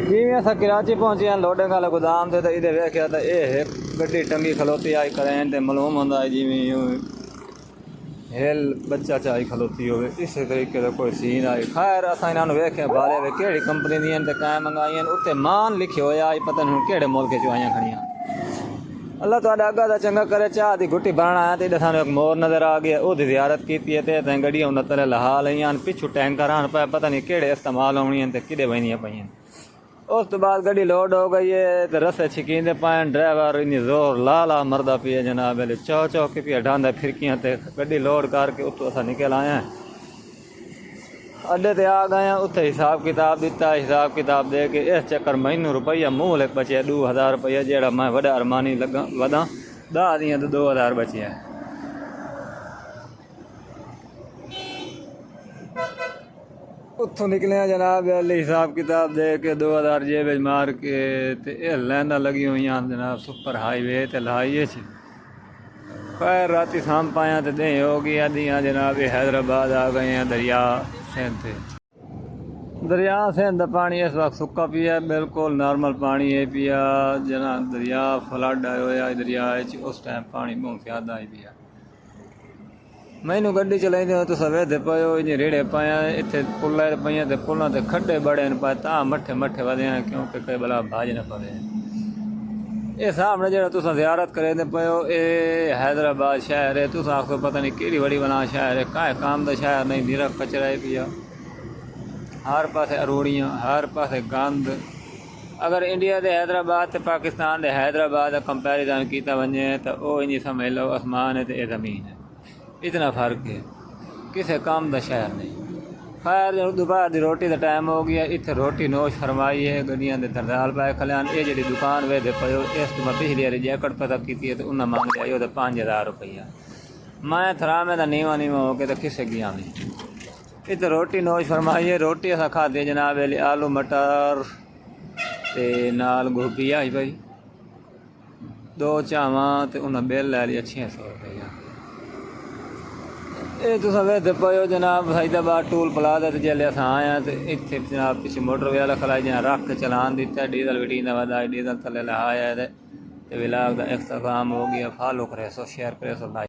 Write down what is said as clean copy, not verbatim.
जिमें अस कराची पहुंचे हैं लोडें का गोदाम से, तो इधर वेख्या तो यह गड्डी टंगी खलोती आई करें तो मालूम होंदा है जिमें हेल बच्चा चाई खलोती हो। इस तरीके का कोई सीन आई। खैर असा इन्होंने वेख्या बाले वे कि कंपनी दी ते कै मंगाई उत्ते मान लिखे होया पता नहीं कि मुल्क चो आईया खड़ियाँ। अल्लाह तो अगा का चंगा करे। चाह की गुट्टी बन आया तो इधर सानू एक मोर नज़र आ गया, वो जियारत की गड्डियां उन्नत लहा लिया पिछू टैंकर आन पाए पता नहीं कि इस्तेमाल होनी तो कि बहनियाँ पाई। उस तो बाद गड्डी लोड हो गई है तो रस्ते छिकींदे पाए। ड्राइवर इन्नी जोर ला मरदा पिया जनाब, चौ चौ के पिया ढांदा फिरकियां ते गड्डी लोड करके उतो असा निकल आए अड्डे ते आ गए। उत्थे हिसाब किताब दिता, हिसाब किताब दे के इस चक्कर मैनू रुपया मूल एक बचे 2000 रुपया, जेड़ा मैं वड़ा अरमानी लगा वदा 10 दियां तो 2000 बचे। उत्थों निकले जनाब हिसाब किताब दे के 2000 जेब मार के ते लाइना लगी हुई जनाब सुपर हाईवे ते लाइए। खैर राती शाम पाया तो दे हो गई आदियाँ जनाब हैदराबाद आ गए हैं दरिया सिंध। दरिया सिंध पानी इस वक्त सुक्का पिया, बिल्कुल नॉर्मल पानी है पिया जना। दरिया फ्लड आया दरिया उस टाइम पानी बहुत ज़्यादा आई पिया। मैनू गड्डी चलाइंदे तुस वेदे पाओ इन रेड़े पाया इतने पुल पाइया तो पुलों से खड्डे बड़े पाए ता मट्ठे मट्ठे वधे हैं क्योंकि कई बला भाज न पवे। ये सामने जो तुस जियारत करेंदे पाओ ये हैदराबाद शहर है। तुस आखो पता नहीं कि बड़ी बना शहर है, काहे काम का शहर नहीं, निरा कचरा है पिया हर पासे अरूड़ियाँ हर पासे गंद। अगर इंडिया के हैदराबाद तो पाकिस्तान के हैदराबाद का कंपेरिजन किया वजे तो वह इन समझ लो आसमान है तो यह ज़मीन है, इतना फ़र्क है, किसी काम का शहर नहीं। खैर दोपहर की रोटी का टाइम हो गया, इतने रोटी नोश फरमाई है, गड्डियां के तरदाल पाए खलियान। ये जी दुकान वेदे पो इस तो मैं पिछली बार जैकेट पता की तो उन्हें मंग लिया तो 5000 रुपया। मैं थरामे का नीवा नीवा हो के तो किसे गया नहीं। इतने रोटी नोश फरमाई है। रोटी असा खाधी जनाब आलू मटर ते नाल गोभी आई भाई 2 चावां तो उन्हें बिल लै लिया 600 रुपया। ये तुस वेदे पाओ जनाब फैदाबाद टूल प्लाजा तो जेल्ले अस आए तो इतने जनाब पिछले मोटर वाला खलाई जहाँ रख चलान दिता, डीजल विटीन वधा डीजल थले लहाया तो विलाग का इख्तिताम हो गया। फॉलो करे सो शेयर करे सो लाइक।